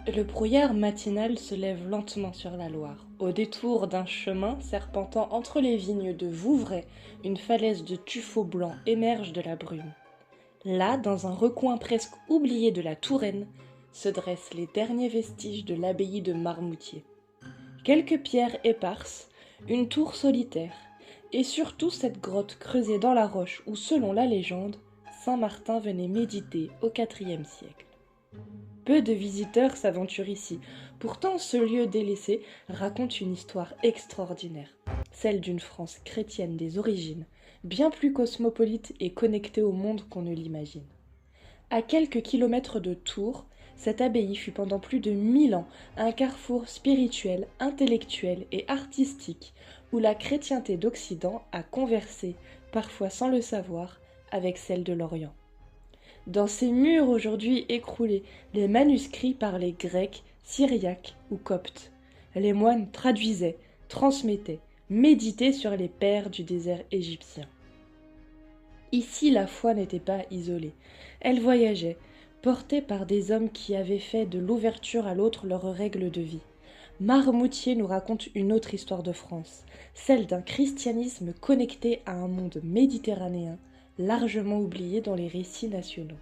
Le brouillard matinal se lève lentement sur la Loire, au détour d'un chemin serpentant entre les vignes de Vouvray, une falaise de tuffeau blanc émerge de la brume. Là, dans un recoin presque oublié de la Touraine, se dressent les derniers vestiges de l'abbaye de Marmoutier. Quelques pierres éparses, une tour solitaire, et surtout cette grotte creusée dans la roche où, selon la légende, saint Martin venait méditer au IVe siècle. Peu de visiteurs s'aventurent ici, pourtant ce lieu délaissé raconte une histoire extraordinaire, celle d'une France chrétienne des origines, bien plus cosmopolite et connectée au monde qu'on ne l'imagine. À quelques kilomètres de Tours, cette abbaye fut pendant plus de 1000 ans un carrefour spirituel, intellectuel et artistique où la chrétienté d'Occident a conversé, parfois sans le savoir, avec celle de l'Orient. Dans ces murs aujourd'hui écroulés, les manuscrits parlaient grec, syriaque ou copte. Les moines traduisaient, transmettaient, méditaient sur les pères du désert égyptien. Ici, la foi n'était pas isolée. Elle voyageait, portée par des hommes qui avaient fait de l'ouverture à l'autre leur règle de vie. Marmoutier nous raconte une autre histoire de France, celle d'un christianisme connecté à un monde méditerranéen, largement oublié dans les récits nationaux.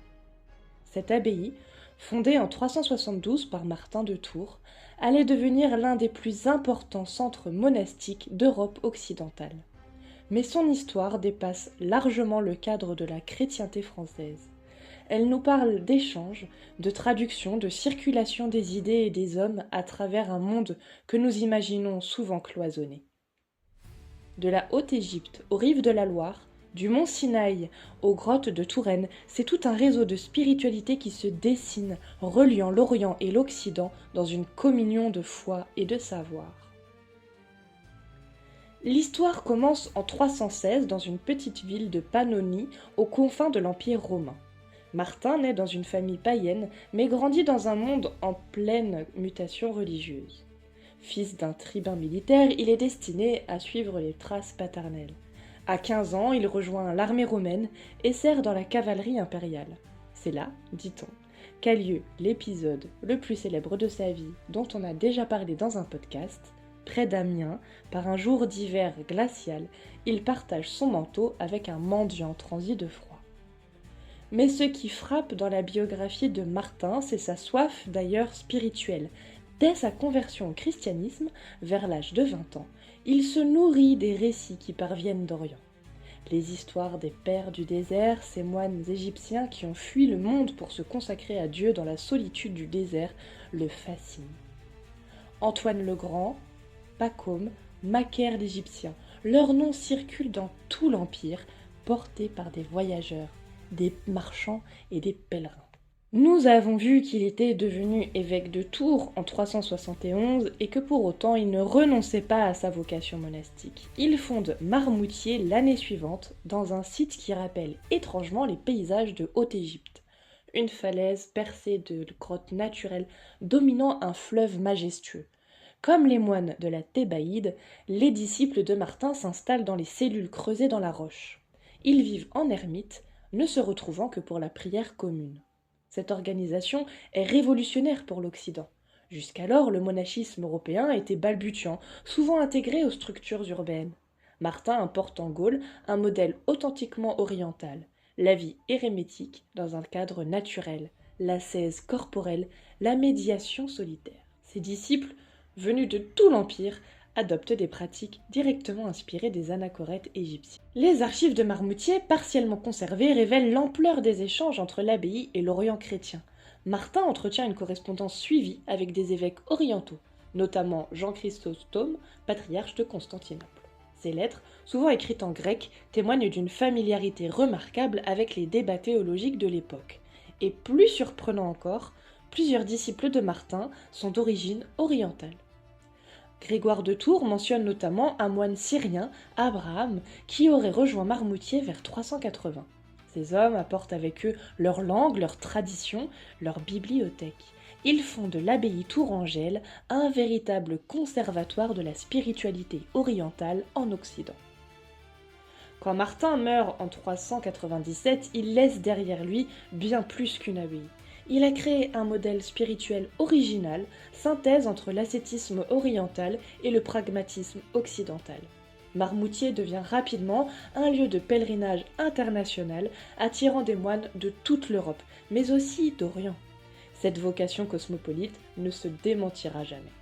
Cette abbaye, fondée en 372 par Martin de Tours, allait devenir l'un des plus importants centres monastiques d'Europe occidentale. Mais son histoire dépasse largement le cadre de la chrétienté française. Elle nous parle d'échanges, de traduction, de circulation des idées et des hommes à travers un monde que nous imaginons souvent cloisonné. De la Haute-Égypte aux rives de la Loire, du mont Sinaï aux grottes de Touraine, c'est tout un réseau de spiritualité qui se dessine, reliant l'Orient et l'Occident dans une communion de foi et de savoir. L'histoire commence en 316 dans une petite ville de Pannonie, aux confins de l'Empire romain. Martin naît dans une famille païenne, mais grandit dans un monde en pleine mutation religieuse. Fils d'un tribun militaire, il est destiné à suivre les traces paternelles. À 15 ans, il rejoint l'armée romaine et sert dans la cavalerie impériale. C'est là, dit-on, qu'a lieu l'épisode le plus célèbre de sa vie, dont on a déjà parlé dans un podcast. Près d'Amiens, par un jour d'hiver glacial, il partage son manteau avec un mendiant transi de froid. Mais ce qui frappe dans la biographie de Martin, c'est sa soif d'ailleurs spirituelle. Dès sa conversion au christianisme, vers l'âge de 20 ans, il se nourrit des récits qui parviennent d'Orient. Les histoires des pères du désert, ces moines égyptiens qui ont fui le monde pour se consacrer à Dieu dans la solitude du désert, le fascinent. Antoine le Grand, Pacôme, Macaire l'Égyptien, leurs noms circulent dans tout l'Empire, portés par des voyageurs, des marchands et des pèlerins. Nous avons vu qu'il était devenu évêque de Tours en 371 et que pour autant il ne renonçait pas à sa vocation monastique. Il fonde Marmoutier l'année suivante dans un site qui rappelle étrangement les paysages de Haute-Égypte. Une falaise percée de grottes naturelles dominant un fleuve majestueux. Comme les moines de la Thébaïde, les disciples de Martin s'installent dans les cellules creusées dans la roche. Ils vivent en ermite, ne se retrouvant que pour la prière commune. Cette organisation est révolutionnaire pour l'Occident. Jusqu'alors, le monachisme européen était balbutiant, souvent intégré aux structures urbaines. Martin importe en Gaule un modèle authentiquement oriental, la vie érémétique dans un cadre naturel, l'ascèse corporelle, la médiation solitaire. Ses disciples, venus de tout l'Empire, adoptent des pratiques directement inspirées des anachorètes égyptiens. Les archives de Marmoutier, partiellement conservées, révèlent l'ampleur des échanges entre l'abbaye et l'Orient chrétien. Martin entretient une correspondance suivie avec des évêques orientaux, notamment Jean Chrysostome, patriarche de Constantinople. Ces lettres, souvent écrites en grec, témoignent d'une familiarité remarquable avec les débats théologiques de l'époque. Et plus surprenant encore, plusieurs disciples de Martin sont d'origine orientale. Grégoire de Tours mentionne notamment un moine syrien, Abraham, qui aurait rejoint Marmoutier vers 380. Ces hommes apportent avec eux leur langue, leur tradition, leur bibliothèque. Ils font de l'abbaye tourangelle un véritable conservatoire de la spiritualité orientale en Occident. Quand Martin meurt en 397, il laisse derrière lui bien plus qu'une abbaye. Il a créé un modèle spirituel original, synthèse entre l'ascétisme oriental et le pragmatisme occidental. Marmoutier devient rapidement un lieu de pèlerinage international attirant des moines de toute l'Europe, mais aussi d'Orient. Cette vocation cosmopolite ne se démentira jamais.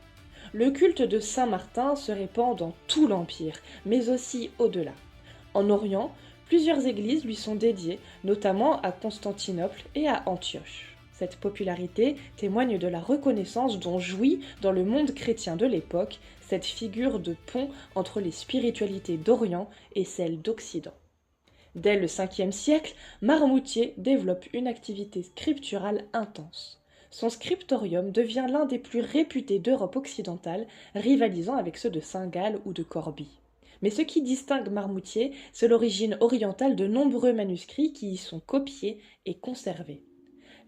Le culte de Saint-Martin se répand dans tout l'Empire, mais aussi au-delà. En Orient, plusieurs églises lui sont dédiées, notamment à Constantinople et à Antioche. Cette popularité témoigne de la reconnaissance dont jouit dans le monde chrétien de l'époque cette figure de pont entre les spiritualités d'Orient et celles d'Occident. Dès le 5e siècle, Marmoutier développe une activité scripturale intense. Son scriptorium devient l'un des plus réputés d'Europe occidentale, rivalisant avec ceux de Saint-Gall ou de Corbie. Mais ce qui distingue Marmoutier, c'est l'origine orientale de nombreux manuscrits qui y sont copiés et conservés.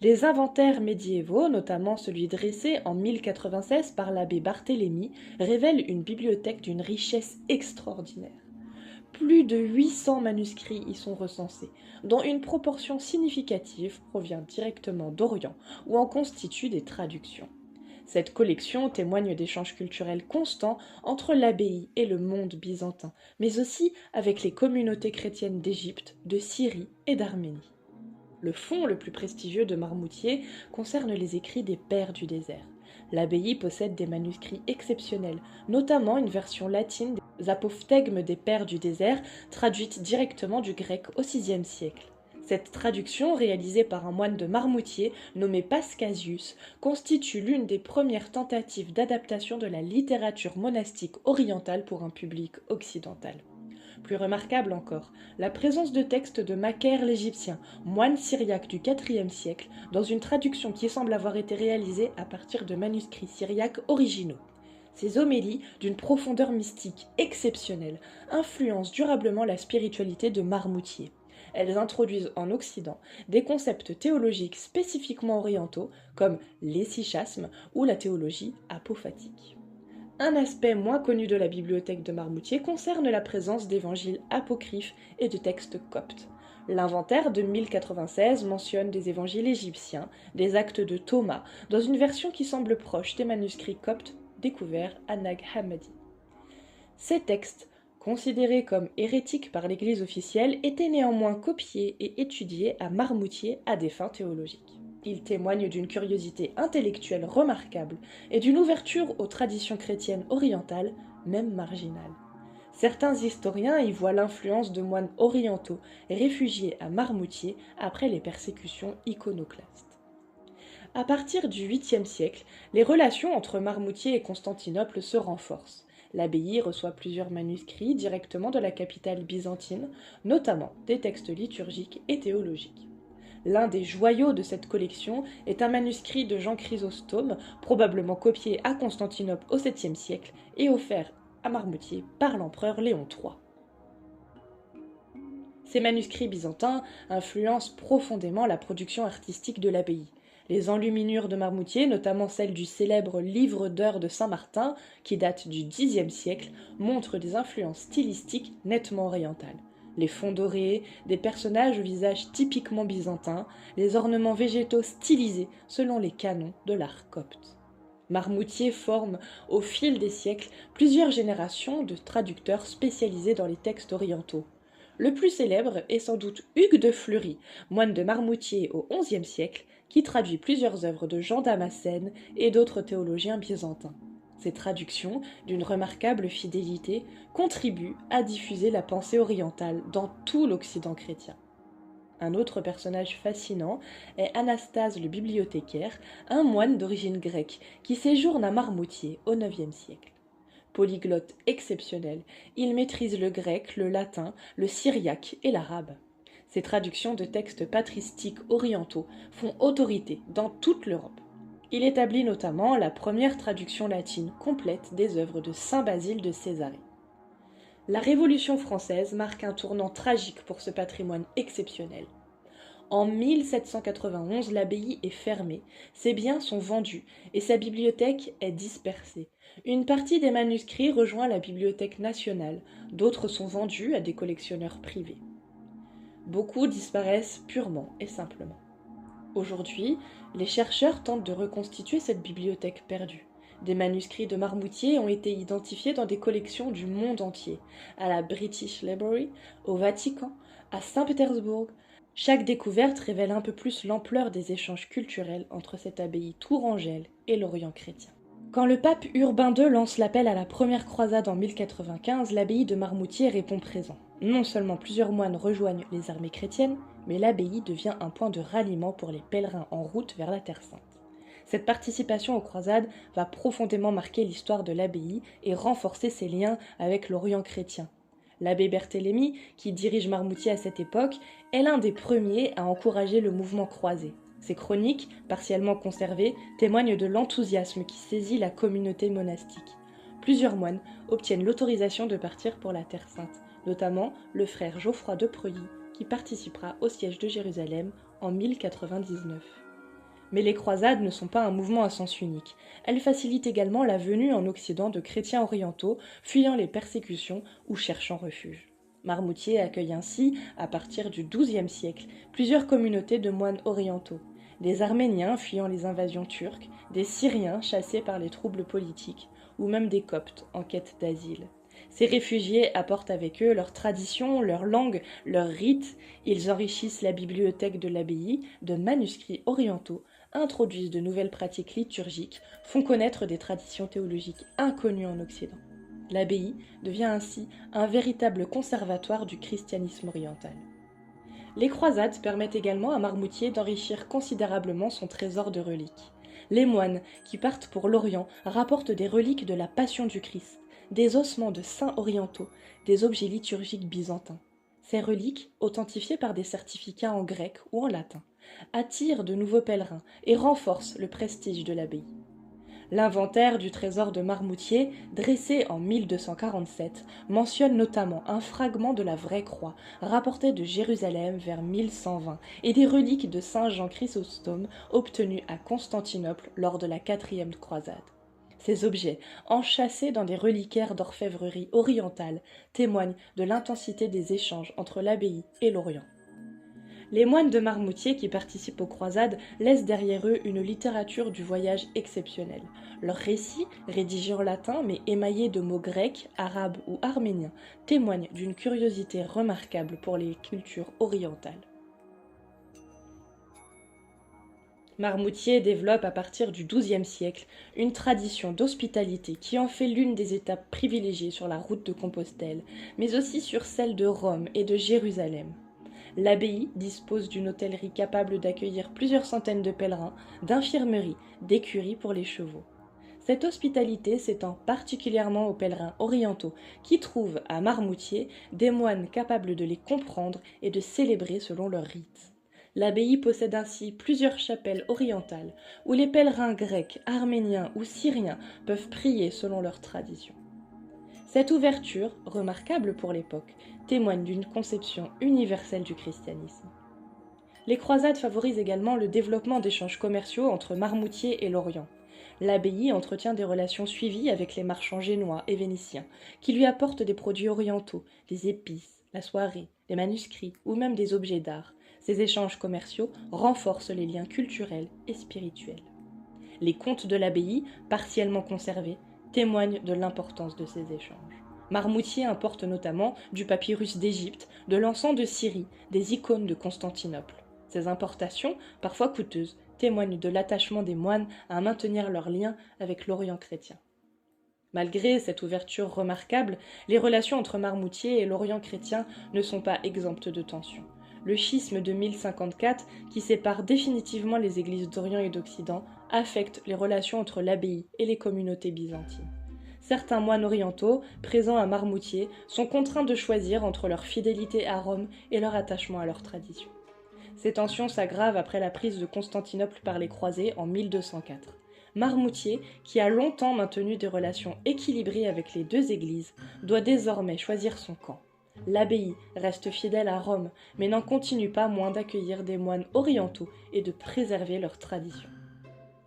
Les inventaires médiévaux, notamment celui dressé en 1096 par l'abbé Barthélemy, révèlent une bibliothèque d'une richesse extraordinaire. Plus de 800 manuscrits y sont recensés, dont une proportion significative provient directement d'Orient ou en constitue des traductions. Cette collection témoigne d'échanges culturels constants entre l'abbaye et le monde byzantin, mais aussi avec les communautés chrétiennes d'Égypte, de Syrie et d'Arménie. Le fonds le plus prestigieux de Marmoutier concerne les écrits des Pères du désert. L'abbaye possède des manuscrits exceptionnels, notamment une version latine des apophthegmes des Pères du désert, traduite directement du grec au VIe siècle. Cette traduction, réalisée par un moine de Marmoutier nommé Pascasius, constitue l'une des premières tentatives d'adaptation de la littérature monastique orientale pour un public occidental. Plus remarquable encore, la présence de textes de Macaire l'Égyptien, moine syriaque du IVe siècle, dans une traduction qui semble avoir été réalisée à partir de manuscrits syriaques originaux. Ces homélies, d'une profondeur mystique exceptionnelle, influencent durablement la spiritualité de Marmoutier. Elles introduisent en Occident des concepts théologiques spécifiquement orientaux, comme l'essichasme ou la théologie apophatique. Un aspect moins connu de la bibliothèque de Marmoutier concerne la présence d'évangiles apocryphes et de textes coptes. L'inventaire de 1096 mentionne des évangiles égyptiens, des actes de Thomas, dans une version qui semble proche des manuscrits coptes découverts à Nag Hammadi. Ces textes, considérés comme hérétiques par l'Église officielle, étaient néanmoins copiés et étudiés à Marmoutier à des fins théologiques. Il témoigne d'une curiosité intellectuelle remarquable et d'une ouverture aux traditions chrétiennes orientales, même marginales. Certains historiens y voient l'influence de moines orientaux réfugiés à Marmoutier après les persécutions iconoclastes. À partir du 8e siècle, les relations entre Marmoutier et Constantinople se renforcent. L'abbaye reçoit plusieurs manuscrits directement de la capitale byzantine, notamment des textes liturgiques et théologiques. L'un des joyaux de cette collection est un manuscrit de Jean Chrysostome, probablement copié à Constantinople au 7e siècle et offert à Marmoutier par l'empereur Léon III. Ces manuscrits byzantins influencent profondément la production artistique de l'abbaye. Les enluminures de Marmoutier, notamment celle du célèbre Livre d'heures de Saint-Martin, qui date du Xe siècle, montrent des influences stylistiques nettement orientales. Les fonds dorés, des personnages au visage typiquement byzantin, les ornements végétaux stylisés selon les canons de l'art copte. Marmoutier forme, au fil des siècles, plusieurs générations de traducteurs spécialisés dans les textes orientaux. Le plus célèbre est sans doute Hugues de Fleury, moine de Marmoutier au XIe siècle, qui traduit plusieurs œuvres de Jean Damascène et d'autres théologiens byzantins. Ces traductions, d'une remarquable fidélité, contribuent à diffuser la pensée orientale dans tout l'Occident chrétien. Un autre personnage fascinant est Anastase le bibliothécaire, un moine d'origine grecque qui séjourne à Marmoutier au IXe siècle. Polyglotte exceptionnel, il maîtrise le grec, le latin, le syriaque et l'arabe. Ses traductions de textes patristiques orientaux font autorité dans toute l'Europe. Il établit notamment la première traduction latine complète des œuvres de saint Basile de Césarée. La Révolution française marque un tournant tragique pour ce patrimoine exceptionnel. En 1791, l'abbaye est fermée, ses biens sont vendus et sa bibliothèque est dispersée. Une partie des manuscrits rejoint la Bibliothèque nationale, d'autres sont vendus à des collectionneurs privés. Beaucoup disparaissent purement et simplement. Aujourd'hui, les chercheurs tentent de reconstituer cette bibliothèque perdue. Des manuscrits de Marmoutier ont été identifiés dans des collections du monde entier, à la British Library, au Vatican, à Saint-Pétersbourg. Chaque découverte révèle un peu plus l'ampleur des échanges culturels entre cette abbaye tourangelle et l'Orient chrétien. Quand le pape Urbain II lance l'appel à la première croisade en 1095, l'abbaye de Marmoutier répond présent. Non seulement plusieurs moines rejoignent les armées chrétiennes, mais l'abbaye devient un point de ralliement pour les pèlerins en route vers la Terre Sainte. Cette participation aux croisades va profondément marquer l'histoire de l'abbaye et renforcer ses liens avec l'Orient chrétien. L'abbé Barthélemy, qui dirige Marmoutier à cette époque, est l'un des premiers à encourager le mouvement croisé. Ses chroniques, partiellement conservées, témoignent de l'enthousiasme qui saisit la communauté monastique. Plusieurs moines obtiennent l'autorisation de partir pour la Terre Sainte, notamment le frère Geoffroy de Preuilly, qui participera au siège de Jérusalem en 1099. Mais les croisades ne sont pas un mouvement à sens unique. Elles facilitent également la venue en Occident de chrétiens orientaux fuyant les persécutions ou cherchant refuge. Marmoutier accueille ainsi, à partir du XIIe siècle, plusieurs communautés de moines orientaux. Des Arméniens fuyant les invasions turques, des Syriens chassés par les troubles politiques, ou même des Coptes en quête d'asile. Ces réfugiés apportent avec eux leurs traditions, leur langue, leurs rites. Ils enrichissent la bibliothèque de l'abbaye de manuscrits orientaux, introduisent de nouvelles pratiques liturgiques, font connaître des traditions théologiques inconnues en Occident. L'abbaye devient ainsi un véritable conservatoire du christianisme oriental. Les croisades permettent également à Marmoutier d'enrichir considérablement son trésor de reliques. Les moines qui partent pour l'Orient rapportent des reliques de la Passion du Christ, des ossements de saints orientaux, des objets liturgiques byzantins. Ces reliques, authentifiées par des certificats en grec ou en latin, attirent de nouveaux pèlerins et renforcent le prestige de l'abbaye. L'inventaire du trésor de Marmoutier, dressé en 1247, mentionne notamment un fragment de la vraie croix, rapporté de Jérusalem vers 1120, et des reliques de saint Jean Chrysostome obtenues à Constantinople lors de la 4e croisade. Ces objets, enchâssés dans des reliquaires d'orfèvrerie orientale, témoignent de l'intensité des échanges entre l'abbaye et l'Orient. Les moines de Marmoutier qui participent aux croisades laissent derrière eux une littérature du voyage exceptionnelle. Leurs récits, rédigés en latin mais émaillés de mots grecs, arabes ou arméniens, témoignent d'une curiosité remarquable pour les cultures orientales. Marmoutier développe à partir du XIIe siècle une tradition d'hospitalité qui en fait l'une des étapes privilégiées sur la route de Compostelle, mais aussi sur celle de Rome et de Jérusalem. L'abbaye dispose d'une hôtellerie capable d'accueillir plusieurs centaines de pèlerins, d'infirmeries, d'écuries pour les chevaux. Cette hospitalité s'étend particulièrement aux pèlerins orientaux qui trouvent à Marmoutier des moines capables de les comprendre et de célébrer selon leurs rites. L'abbaye possède ainsi plusieurs chapelles orientales où les pèlerins grecs, arméniens ou syriens peuvent prier selon leurs traditions. Cette ouverture, remarquable pour l'époque, témoigne d'une conception universelle du christianisme. Les croisades favorisent également le développement d'échanges commerciaux entre Marmoutier et l'Orient. L'abbaye entretient des relations suivies avec les marchands génois et vénitiens, qui lui apportent des produits orientaux, des épices, la soirée, des manuscrits ou même des objets d'art. Ces échanges commerciaux renforcent les liens culturels et spirituels. Les contes de l'abbaye, partiellement conservés, témoignent de l'importance de ces échanges. Marmoutier importe notamment du papyrus d'Égypte, de l'encens de Syrie, des icônes de Constantinople. Ces importations, parfois coûteuses, témoignent de l'attachement des moines à maintenir leurs liens avec l'Orient chrétien. Malgré cette ouverture remarquable, les relations entre Marmoutier et l'Orient chrétien ne sont pas exemptes de tensions. Le schisme de 1054, qui sépare définitivement les églises d'Orient et d'Occident, affecte les relations entre l'abbaye et les communautés byzantines. Certains moines orientaux, présents à Marmoutier, sont contraints de choisir entre leur fidélité à Rome et leur attachement à leurs traditions. Ces tensions s'aggravent après la prise de Constantinople par les croisés en 1204. Marmoutier, qui a longtemps maintenu des relations équilibrées avec les deux églises, doit désormais choisir son camp. L'abbaye reste fidèle à Rome, mais n'en continue pas moins d'accueillir des moines orientaux et de préserver leurs traditions.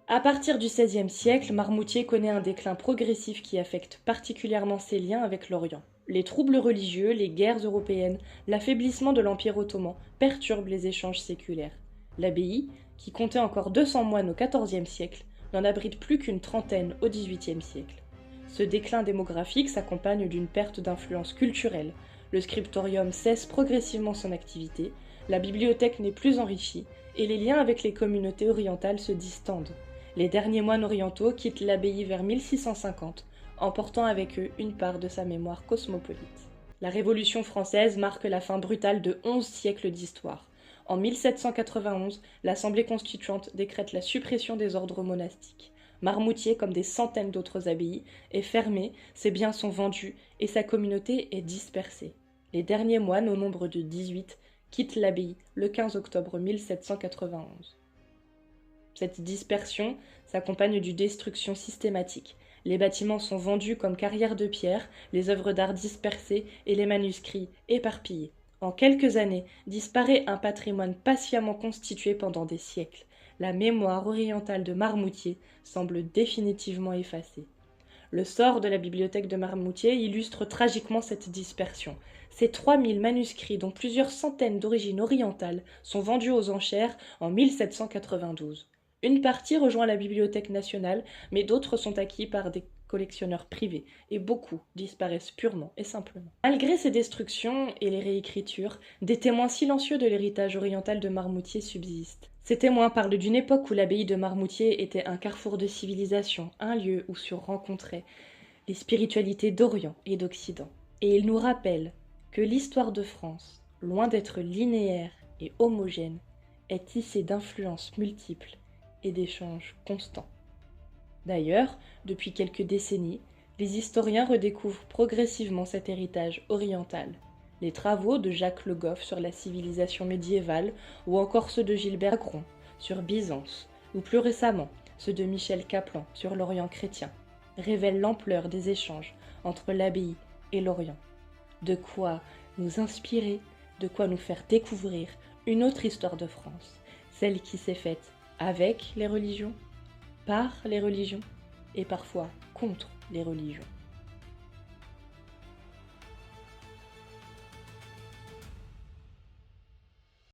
À partir du XVIe siècle, Marmoutier connaît un déclin progressif qui affecte particulièrement ses liens avec l'Orient. Les troubles religieux, les guerres européennes, l'affaiblissement de l'Empire ottoman perturbent les échanges séculaires. L'abbaye, qui comptait encore 200 moines au XIVe siècle, n'en abrite plus qu'une trentaine au XVIIIe siècle. Ce déclin démographique s'accompagne d'une perte d'influence culturelle. Le scriptorium cesse progressivement son activité, la bibliothèque n'est plus enrichie, et les liens avec les communautés orientales se distendent. Les derniers moines orientaux quittent l'abbaye vers 1650, emportant avec eux une part de sa mémoire cosmopolite. La Révolution française marque la fin brutale de 11 siècles d'histoire. En 1791, l'Assemblée constituante décrète la suppression des ordres monastiques. Marmoutier, comme des centaines d'autres abbayes, est fermé, ses biens sont vendus et sa communauté est dispersée. Les derniers moines, au nombre de 18, quittent l'abbaye le 15 octobre 1791. Cette dispersion s'accompagne d'une destruction systématique. Les bâtiments sont vendus comme carrières de pierre, les œuvres d'art dispersées et les manuscrits éparpillés. En quelques années, disparaît un patrimoine patiemment constitué pendant des siècles. La mémoire orientale de Marmoutier semble définitivement effacée. Le sort de la bibliothèque de Marmoutier illustre tragiquement cette dispersion. Ces 3000 manuscrits, dont plusieurs centaines d'origine orientale, sont vendus aux enchères en 1792. Une partie rejoint la Bibliothèque nationale, mais d'autres sont acquis par des collectionneurs privés, et beaucoup disparaissent purement et simplement. Malgré ces destructions et les réécritures, des témoins silencieux de l'héritage oriental de Marmoutier subsistent. Ces témoins parlent d'une époque où l'abbaye de Marmoutier était un carrefour de civilisation, un lieu où se rencontraient les spiritualités d'Orient et d'Occident. Et ils nous rappellent que l'histoire de France, loin d'être linéaire et homogène, est tissée d'influences multiples et d'échanges constants. D'ailleurs, depuis quelques décennies, les historiens redécouvrent progressivement cet héritage oriental. Les travaux de Jacques Le Goff sur la civilisation médiévale ou encore ceux de Gilbert Agron sur Byzance, ou plus récemment ceux de Michel Kaplan sur l'Orient chrétien, révèlent l'ampleur des échanges entre l'abbaye et l'Orient. De quoi nous inspirer, de quoi nous faire découvrir une autre histoire de France, celle qui s'est faite avec les religions, par les religions et parfois contre les religions.